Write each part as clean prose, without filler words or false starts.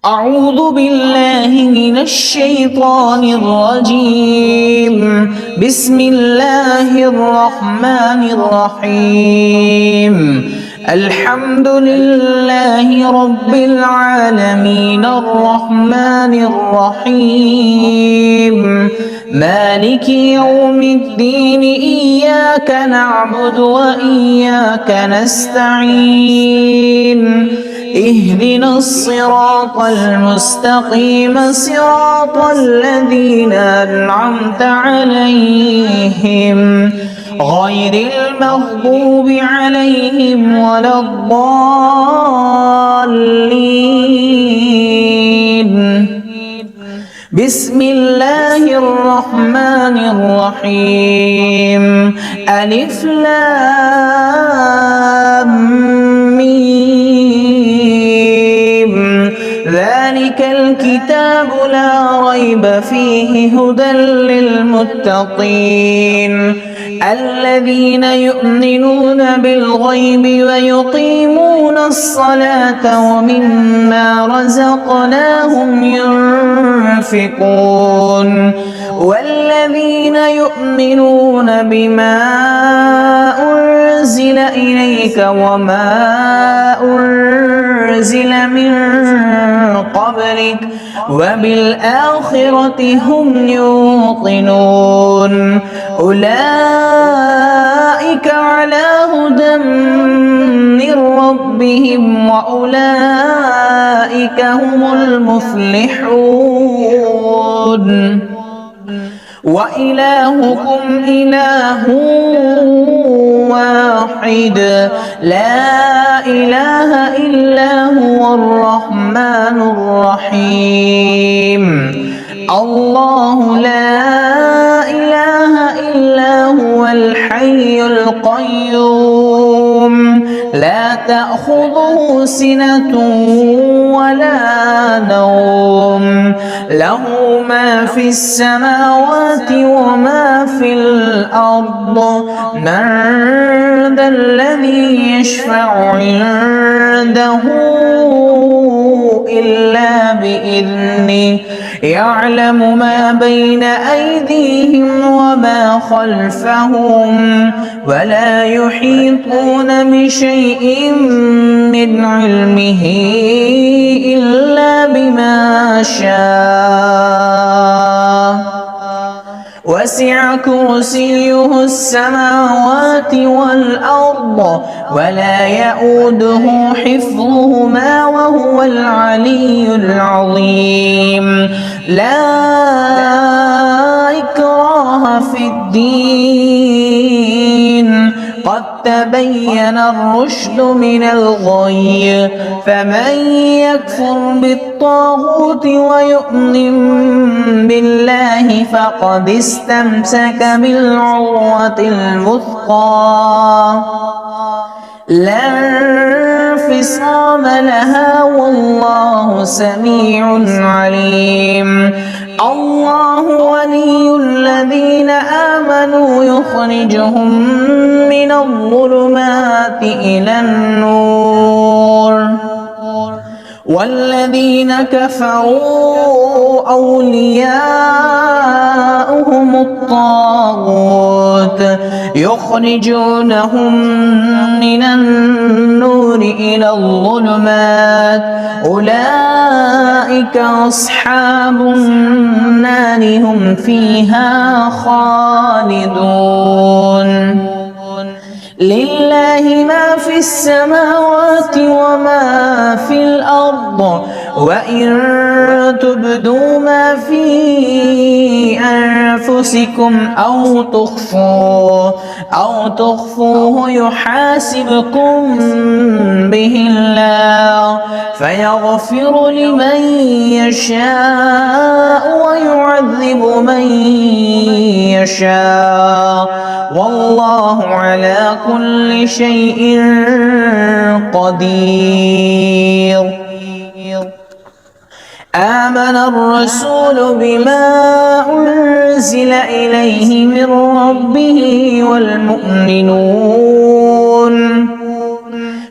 أعوذ بالله من الشيطان الرجيم. بسم الله الرحمن الرحيم. الحمد لله رب العالمين الرحمن الرحيم مالك يوم الدين إياك نعبد وإياك نستعين اهدنا الصراط المستقيم صراط الذين أنعمت عليهم غير المغضوب عليهم ولا الضالين. بسم الله الرحمن الرحيم. ألف لام ميم. ذلك الكتاب لا ريب فيه هدى للمتقين الذين يؤمنون بالغيب ويقيمون الصلاة ومما رزقناهم ينفقون والذين يؤمنون بما أنزل إليك وما أنزل من قبلك وبالآخرة هم يوقنون أولئك على هدى من ربهم وأولئك هم المفلحون. وإلهكم إله واحد لا إله إلا هو الرحمن الرحيم. الله لا إله إلا هو الحي القيوم لا تأخذه سنة ولا نوم له ما في السماوات وما في الأرض من ذا الذي يشفع عنده إلا بإذنه يعلم ما بين أيديهم وما خلفهم ولا يحيطون بشيء من علمه إلا بما شاء وسع كرسيه السماوات والأرض ولا يؤوده حفظهما وهو العلي العظيم. لا إكراه في الدين قد تبين الرشد من الغي فمن يكفر بالطاغوت ويؤمن بالله فقد استمسك بالعروة الوثقى لا انفصام لها والله سميع عليم. الله ولي الذين آمنوا يخرجهم من الظلمات إلى النور والذين كفروا أولياؤهم الطاغوت يخرجونهم من النور إلى الظلمات أولئك أصحاب النار هم فيها خالدون. لله ما في السماوات وما في الأرض وإن تبدوا ما في أنفسكم أو تخفوه يحاسبكم به الله فيغفر لمن يشاء ويعذب من يشاء والله على كل شيء قدير. آمن الرسول بما أنزل إليه من ربه والمؤمنون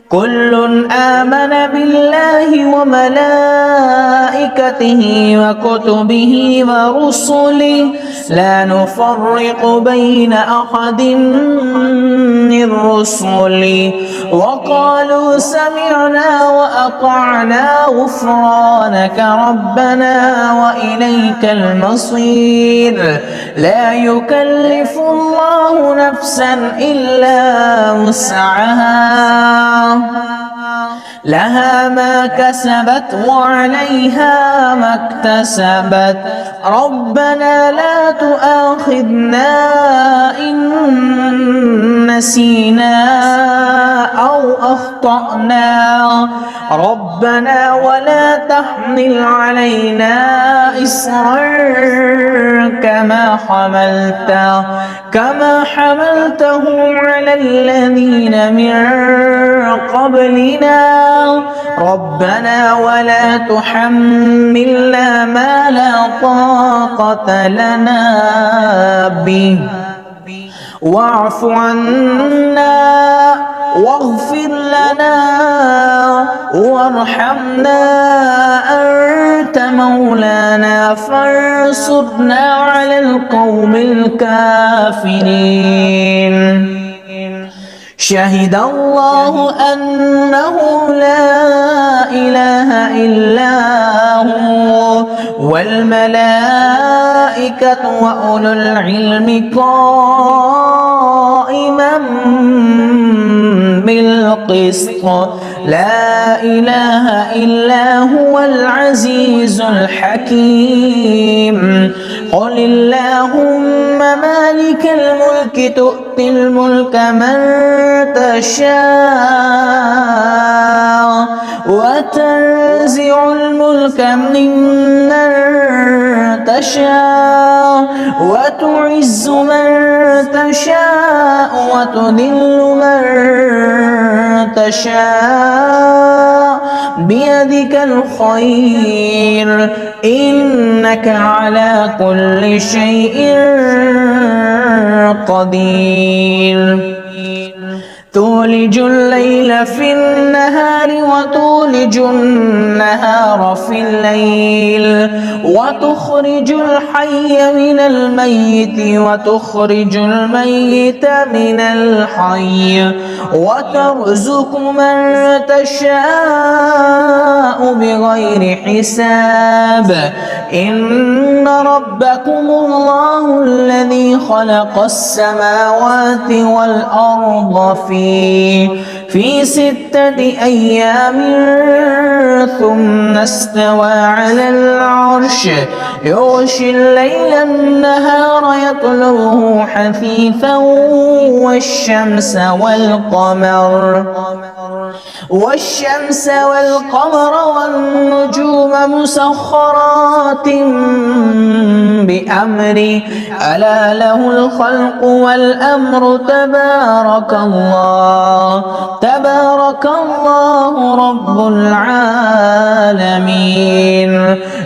كل آمن بالله وملائكته وملائكته وكتبه ورسله لا نفرق بين أحد من رسله وقالوا سمعنا وأطعنا غفرانك ربنا وإليك المصير لا يكلف الله نفسا إلا وسعها لها ما كسبت وعليها ما اكتسبت ربنا لا تؤاخذنا إن نسينا أو أخطأنا ربنا ولا تحمل علينا إصرا كما حملته على الذين من قبلنا ربنا ولا تحملنا ما لا طاقة لنا به واعف عنا واغفر لنا وارحمنا أنت مولانا فانصرنا على القوم الكافرين شهد الله أنه لا إله إلا هو والملائكة وأولو العلم قائما بالقسط لا إله إلا هو العزيز الحكيم قل اللهم مالك الملك تؤتي الملك من تشاء وتنزع الملك ممن تشاء وتعز من تشاء وتذل من تشاء بيدك الخير إنك على كل شيء قدير تولج الليل في النهار وتولج النهار في الليل وتخرج الحي من الميت وتخرج الميت من الحي وترزق من تشاء بغير حساب إن ربكم الله الذي خلق السماوات والأرض في 6 أيام ثم استوى على العرش يغشي الليل النهار يطلبه حثيثا والشمس والقمر والنجوم مسخرات بأمره ألا له الخلق والأمر تبارك الله رب العالمين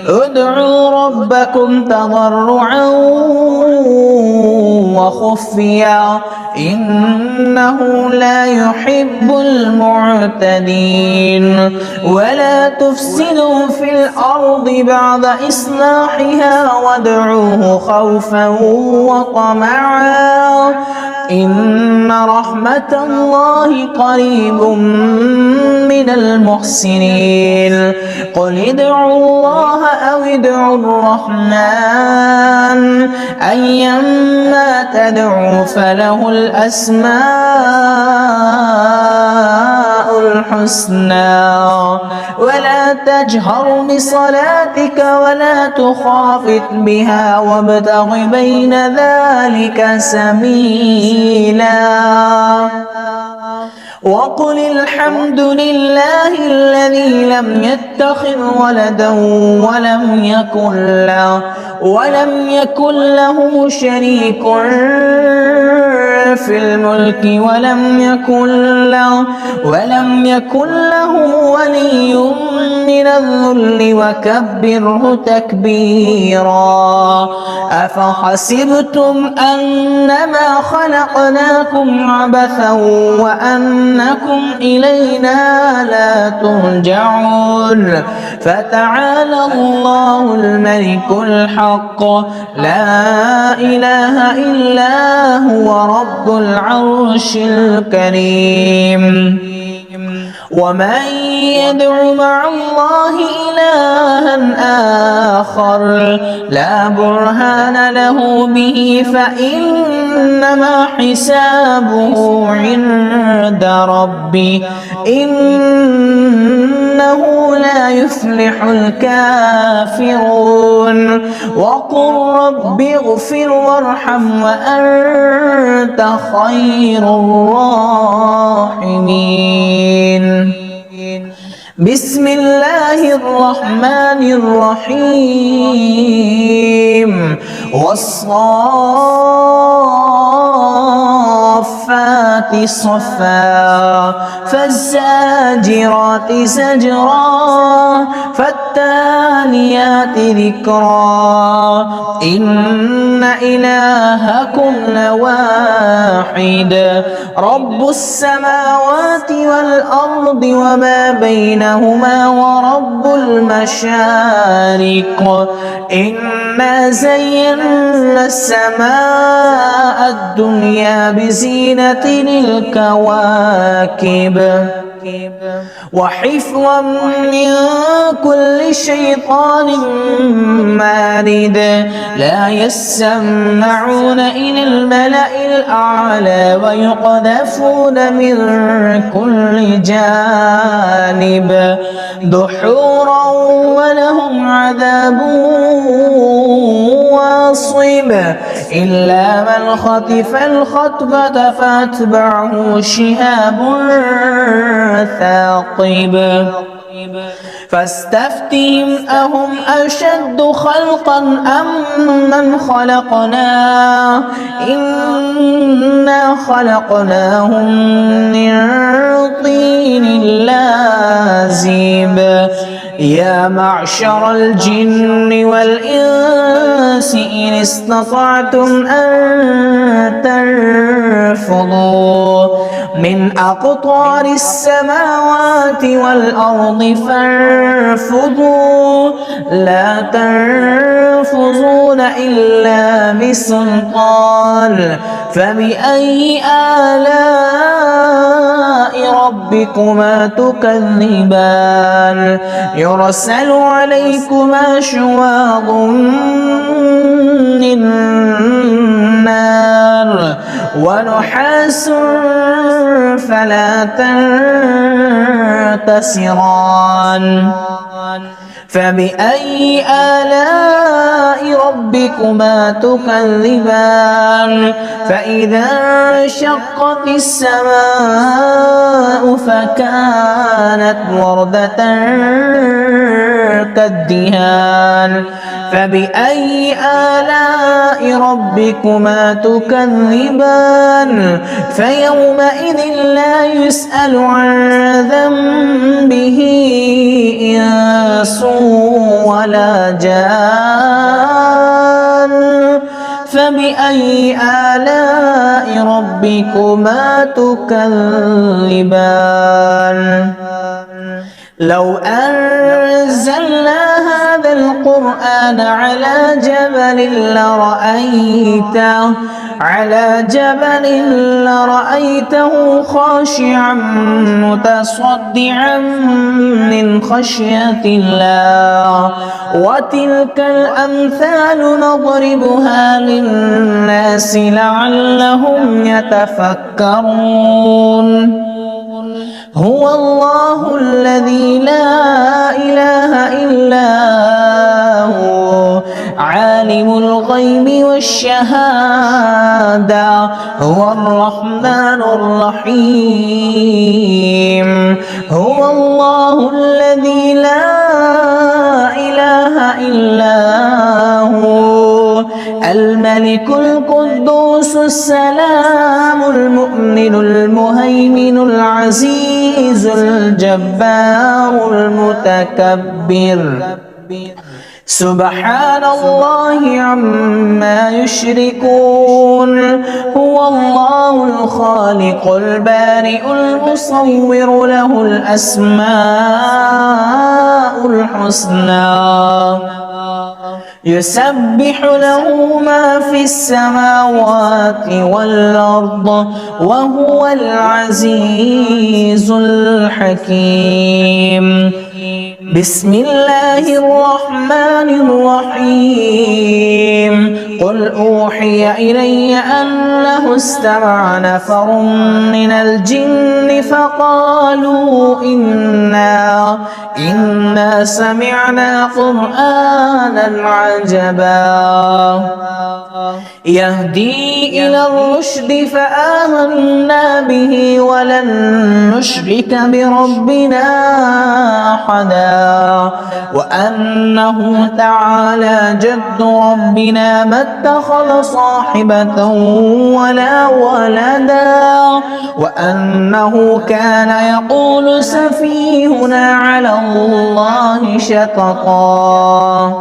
ادعوا ربكم تضرعا وخفيا إنه لا يحب المعتدين ولا تفسدوا في الأرض بعد إصلاحها وادعوه خوفا وطمعا إن رحمة الله قريب من المحسنين قل ادعوا الله أو ادعوا الرحمن أيما تدعوا فله الأسماء الحسنى ولا تجهر بصلاتك ولا تخافت بها وابتغ بين ذلك سبيلا وقل الحمد لله الذي لم يتخذ ولدا ولم يكن له شريك في الملك ولم يكن له ولي من الذل وكبره تكبيرا أفحسبتم أنما خلقناكم عبثا وأنكم إلينا لا ترجعون فتعالى الله الملك الحق لا إله إلا هو رب العرش الكريم ومن يدع مع الله إلها آخر لا برهان له به فإنما حسابه عند ربي إنه لا يفلح الكافرون وقل رب اغفر وارحم وأنت خير الراحمين بسم الله الرحمن الرحيم والصافات صفا فالزاجرات زجرا فالتاليات ذكرا إن إلهكم لواحد رب السماوات والأرض وما بينهما ورب المشارق إنا زينا السماء الدنيا بزينة الكواكب وحفظا من كل شيطان مارد لا يسمعون إلى الملأ الأعلى ويقذفون من كل جانب دحورا ولهم عذاب واصب إلا من خطف الخطبة فأتبعه شهاب ثاقب فاستفتهم أهم أشد خلقا أم من خلقنا إنا خلقناهم من طين لازب يا معشر الجن والإنس إن استطعتم أن تنفضوا من أقطار السماوات والأرض فانفضوا لا تنفذون إلا بسلطان فبأي آلاء ربكما تكذبان يرسل عليكما شواظ من نار ونحاس فلا تنتصران فبأي آلاء ربكما تكذبان فإذا انشقت السماء فكانت وردة كالدهان فبأي آلاء ربكما تكذبان فيومئذ لا يسأل عن ذنبه إنس ولا جان فبأي آلاء ربكما تكذبان لو أنزلنا هذا القرآن على جبل لرأيته خاشعا متصدعا من خشية الله وتلك الأمثال نضربها للناس لعلهم يتفكرون هو الله الذي لا إله إلا هو عالم الغيب والشهادة هو الرحمن الرحيم هو الله الذي لا إله إلا هو الملك القدوس السلام المؤمن المهيمن العزيز الجبار المتكبر سبحان الله عما يشركون هو الله الخالق البارئ المصور له الأسماء الحسنى يسبح له ما في السماوات والأرض وهو العزيز الحكيم بسم الله الرحمن الرحيم قل أوحي إلي أنه استمع نفر من الجن فقالوا إنا سمعنا قرآنا عجبا يهدي إلى الرشد فآمنا به ولن نشرك بربنا أحدا وأنه تعالى جد ربنا ما اتخذ صاحبة ولا ولدا وأنه كان يقول سفيهنا على الله شططا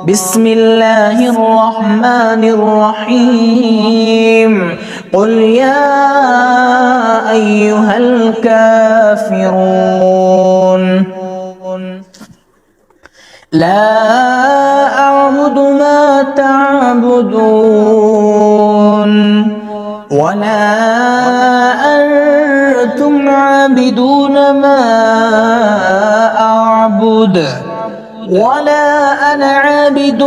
بسم الله الرحمن الرحيم قل يا أيها الكافرون لا أعبد ما تعبدون ولا أنتم عابدون ما أعبد ولا أنا عابد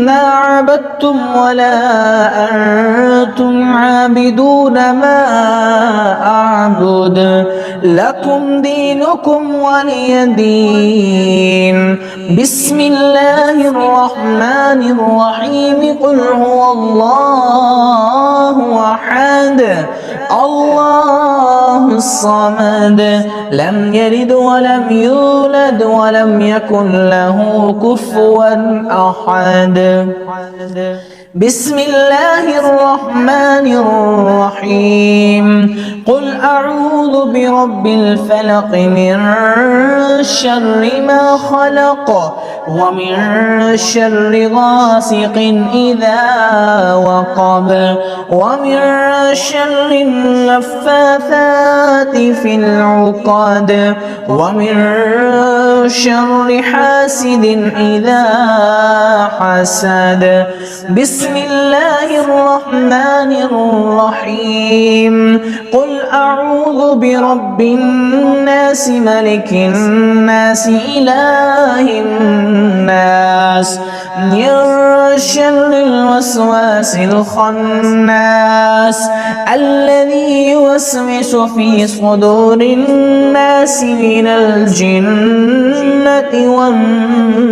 ما عبدتم ولا أنتم عابدون ما أعبد لكم دينكم ولي دين بسم الله الرحمن الرحيم قل هو الله أحد الله الصمد لم يلد ولم يولد ولم يكن له كفوا أحد بسم الله الرحمن الرحيم قل أعوذ برب الفلق من شر ما خلق ومن شر غاسق إذا وقب ومن شر النفاثات في العقد ومن شر حاسد إذا حسد بسم الله الرحمن الرحيم قل أعوذ برب الناس ملك الناس إله الناس من شر الوسواس الخناس الذي يوسوس في صدور الناس من الجنة والناس